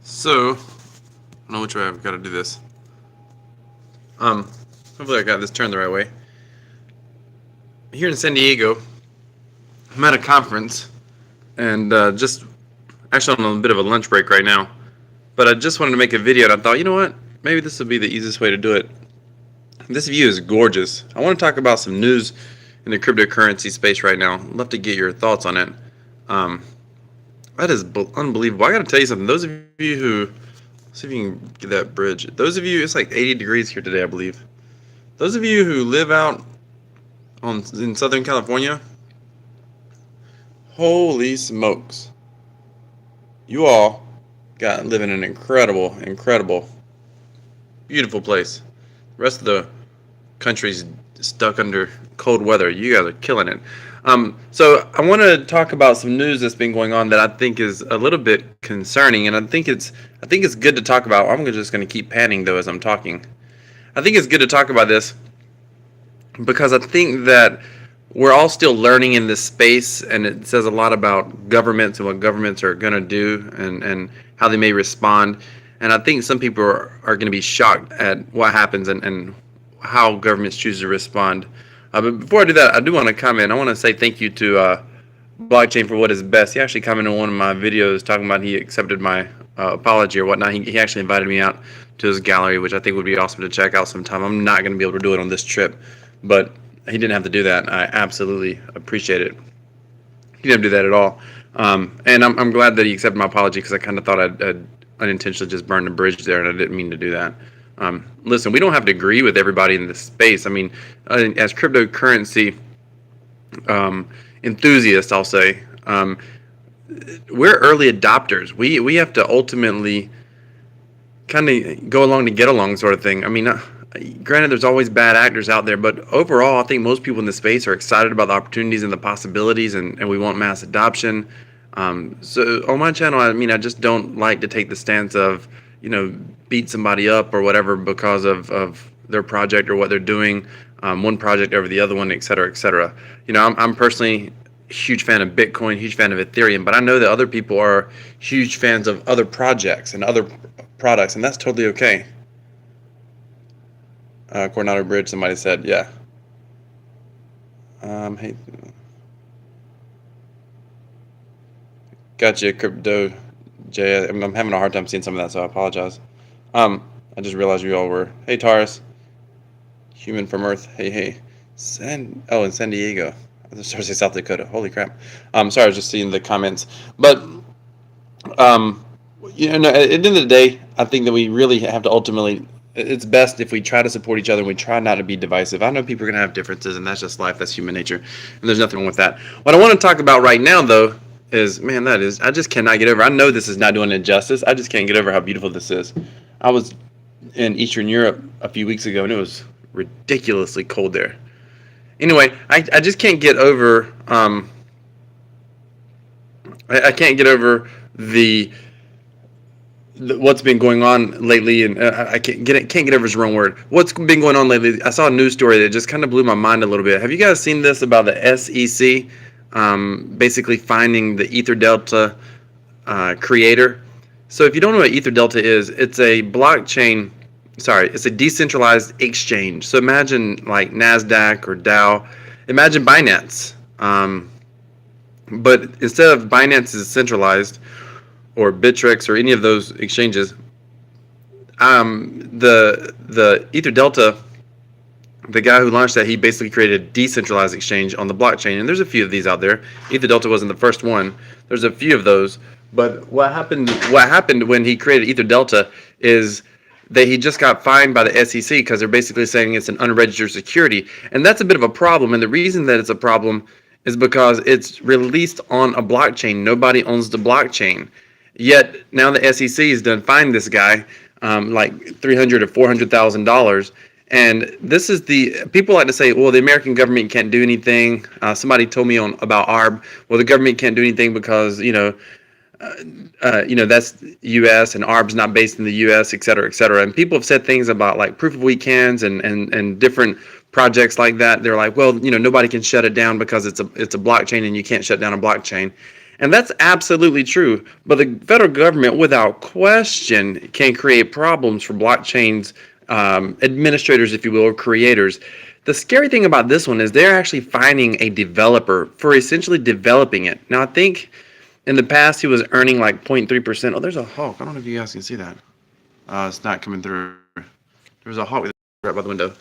So, I don't know which way I've got to do this. Hopefully I got this turned the right way. Here in San Diego, I'm at a conference, and just actually on a bit of a lunch break right now. But I just wanted to make a video, and I thought, you know what? Maybe this would be the easiest way to do it. This view is gorgeous. I want to talk about some news in the cryptocurrency space right now. I'd love to get your thoughts on it. Um, that is unbelievable. I got to tell you something. Those of you who see if you can get that bridge. Those of you, it's like 80 degrees here today, I believe. Those of you who live out in Southern California, holy smokes. You all live in an incredible, beautiful place. The rest of the country's stuck under cold weather. You guys are killing it. So I want to talk about some news that's been going on that I think is a little bit concerning, and I think it's good to talk about. I'm just going to keep panning though as I'm talking. I think it's good to talk about this because I think that we're all still learning in this space, and it says a lot about governments and what governments are going to do and how they may respond. And I think some people are going to be shocked at what happens and how governments choose to respond. But before I do that, I do want to comment. I want to say thank you to Blockchain for what is best. He actually commented on one of my videos talking about he accepted my apology or whatnot. He actually invited me out to his gallery, which I think would be awesome to check out sometime. I'm not going to be able to do it on this trip, but he didn't have to do that. I absolutely appreciate it. He didn't do that at all. And I'm glad that he accepted my apology because I kind of thought I'd unintentionally just burned the bridge there, and I didn't mean to do that. Listen, we don't have to agree with everybody in this space. I mean, as cryptocurrency enthusiasts, I'll say, we're early adopters. We have to ultimately kind of go along to get along, sort of thing. I mean, granted, there's always bad actors out there, but overall, I think most people in the space are excited about the opportunities and the possibilities, and we want mass adoption. So on my channel, I mean, I just don't like to take the stance of, beat somebody up or whatever because of their project or what they're doing, one project over the other one, et cetera, et cetera. I'm personally a huge fan of Bitcoin, huge fan of Ethereum, but I know that other people are huge fans of other projects and other products, and that's totally okay. Coronado Bridge, somebody said, yeah. Hey, gotcha, Crypto Jay. I'm having a hard time seeing some of that, so I apologize. I just realized you all were. Hey, Taurus. Human from Earth. Hey. In San Diego. I was supposed to say South Dakota. Holy crap. Sorry, I was just seeing the comments. But, at the end of the day, I think that we really have to ultimately, it's best if we try to support each other and we try not to be divisive. I know people are going to have differences, and that's just life. That's human nature. And there's nothing wrong with that. What I want to talk about right now, though, I just cannot get over. I know this is not doing it justice. I just can't get over how beautiful this is. I was in Eastern Europe a few weeks ago, and it was ridiculously cold there. Anyway, I just can't get over. I can't get over the what's been going on lately, and I can't get over is the wrong word. What's been going on lately? I saw a news story that just kind of blew my mind a little bit. Have you guys seen this about the SEC basically finding the EtherDelta creator? So if you don't know what EtherDelta is, it's a blockchain. Sorry, it's a decentralized exchange. So imagine like NASDAQ or Dow. Imagine Binance. But instead of Binance is centralized, or Bittrex or any of those exchanges, the EtherDelta, the guy who launched that, he basically created a decentralized exchange on the blockchain. And there's a few of these out there. EtherDelta wasn't the first one. There's a few of those. But what happened when he created EtherDelta is that he just got fined by the SEC because they're basically saying it's an unregistered security. And that's a bit of a problem. And the reason that it's a problem is because it's released on a blockchain. Nobody owns the blockchain. Yet now the SEC has done fine this guy like $300,000 or $400,000. And this is people like to say, well, the American government can't do anything. Somebody told me about ARB. Well, the government can't do anything because, that's U.S. and ARB's not based in the U.S., et cetera, et cetera. And people have said things about like proof of weekends and different projects like that. They're like, well, nobody can shut it down because it's a blockchain and you can't shut down a blockchain. And that's absolutely true. But the federal government, without question, can create problems for blockchains administrators, if you will, or creators. The scary thing about this one is they're actually finding a developer for essentially developing it. Now, I think in the past he was earning like 0.3%. Oh, there's a hawk. I don't know if you guys can see that. It's not coming through. There's a hawk right by the window.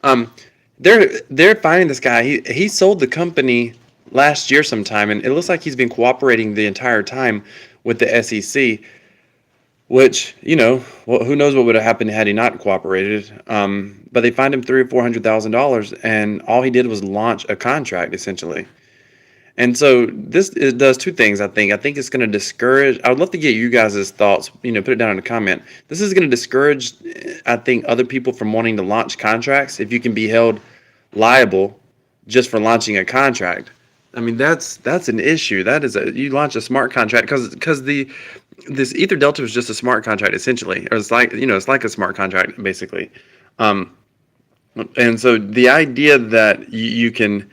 Um, they're finding this guy. He sold the company last year sometime, and it looks like he's been cooperating the entire time with the SEC. Which, well, who knows what would have happened had he not cooperated? But they fined him $300,000 or $400,000, and all he did was launch a contract essentially. And so this it does two things. I think it's going to discourage. I would love to get you guys' thoughts. Put it down in a comment. This is going to discourage, I think, other people from wanting to launch contracts if you can be held liable just for launching a contract. I mean, that's an issue. That is you launch a smart contract because this Ether Delta is just a smart contract essentially, or it's like a smart contract basically. Um, and so the idea that you can,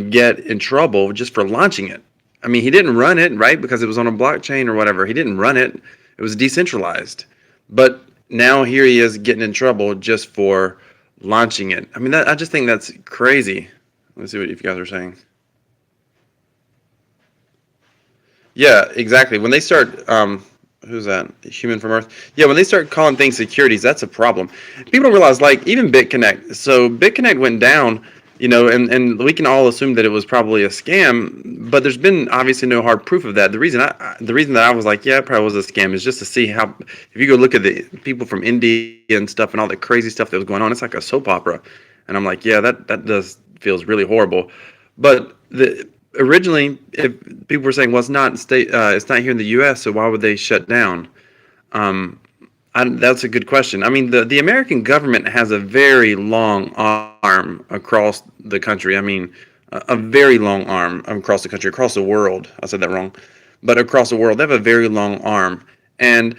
get in trouble just for launching it. I mean, he didn't run it, right? Because it was on a blockchain or whatever. He didn't run it. It was decentralized. But now here he is getting in trouble just for launching it. I mean, I just think that's crazy. Let's see what you guys are saying. Yeah, exactly. When they start, who's that? Human from Earth. Yeah, when they start calling things securities, that's a problem. People don't realize, like, even BitConnect. So BitConnect went down, and we can all assume that it was probably a scam, but there's been obviously no hard proof of that. The reason that I was like, yeah, it probably was a scam is just to see how, if you go look at the people from India and stuff and all the crazy stuff that was going on, it's like a soap opera. And I'm like, yeah, that does feels really horrible. But originally, if people were saying, well, it's not here in the U.S., so why would they shut down? Um, that's a good question. I mean, the American government has a very long arm across the country. I mean, a very long arm across the country, across the world. I said that wrong, but across the world, they have a very long arm. And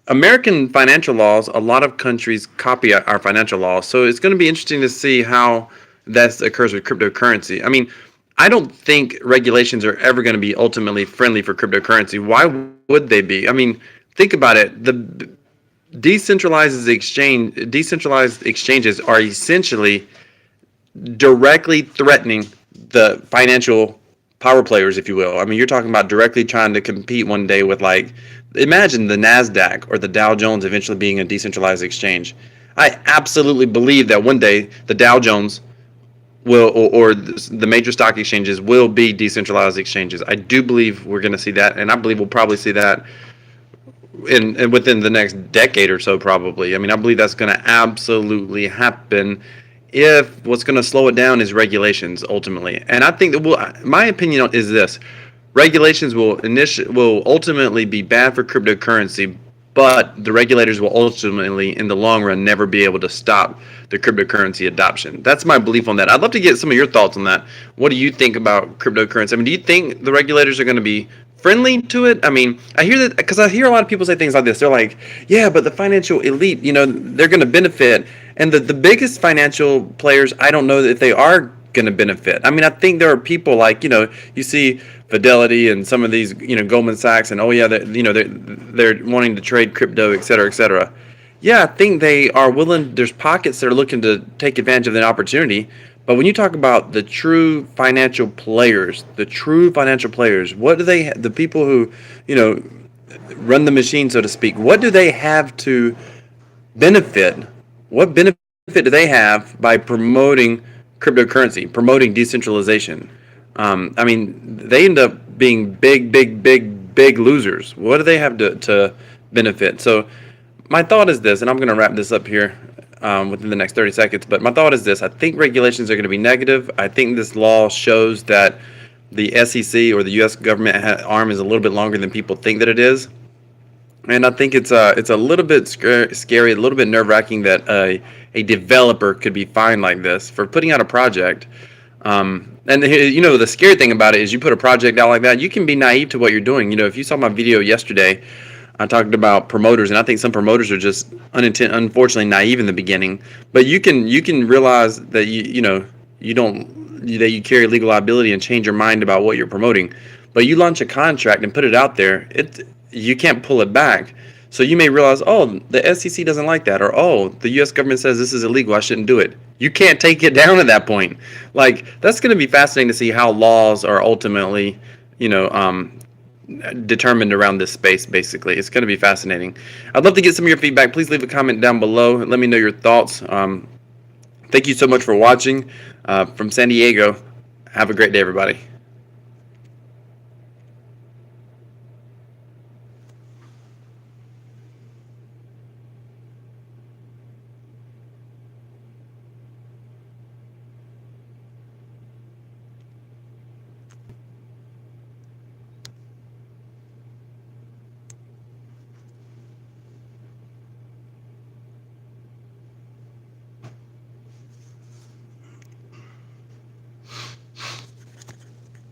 American financial laws, a lot of countries copy our financial laws. So it's going to be interesting to see how that occurs with cryptocurrency. I mean, I don't think regulations are ever going to be ultimately friendly for cryptocurrency. Why would they be? I mean, think about it. The decentralized exchanges are essentially directly threatening the financial power players, if you will. I mean, you're talking about directly trying to compete one day with, like, imagine the NASDAQ or the Dow Jones eventually being a decentralized exchange. I absolutely believe that one day the Dow Jones will, or the major stock exchanges will be decentralized exchanges. I do believe we're going to see that, and I believe we'll probably see that in within the next decade or so, probably. I mean, I believe that's going to absolutely happen. If what's going to slow it down is regulations, ultimately. And I think that my opinion is this: regulations will ultimately be bad for cryptocurrency, but the regulators will ultimately, in the long run, never be able to stop the cryptocurrency adoption. That's my belief on that. I'd love to get some of your thoughts on that. What do you think about cryptocurrency? I mean, do you think the regulators are going to be friendly to it? I mean, I hear that because I hear a lot of people say things like this. They're like, yeah, but the financial elite, they're going to benefit. And the biggest financial players, I don't know if they are going to benefit. I mean, I think there are people like, you see Fidelity and some of these, Goldman Sachs, and they're wanting to trade crypto, et cetera, et cetera. Yeah, I think they are willing. There's pockets that are looking to take advantage of that opportunity. But when you talk about the true financial players, what do the people who, run the machine, so to speak, what do they have to benefit? What benefit do they have by promoting cryptocurrency, promoting decentralization? I mean, they end up being big losers. What do they have to benefit? So my thought is this, and I'm going to wrap this up here within the next 30 seconds, but my thought is this. I think regulations are going to be negative. I think this law shows that the SEC or the U.S. government arm is a little bit longer than people think that it is. And I think it's a little bit scary, a little bit nerve-wracking that a developer could be fined like this for putting out a project. And the scary thing about it is you put a project out like that, you can be naive to what you're doing. If you saw my video yesterday, I talked about promoters, and I think some promoters are just unfortunately naive in the beginning. But you can realize that you carry legal liability and change your mind about what you're promoting. But you launch a contract and put it out there, you can't pull it back. So you may realize, oh, the SEC doesn't like that, or oh, the U.S. government says this is illegal, I shouldn't do it. You can't take it down at that point. Like, that's going to be fascinating to see how laws are ultimately, determined around this space. Basically, it's going to be fascinating. I'd love to get some of your feedback. Please leave a comment down below and let me know your thoughts. Thank you so much for watching from San Diego. Have a great day, everybody.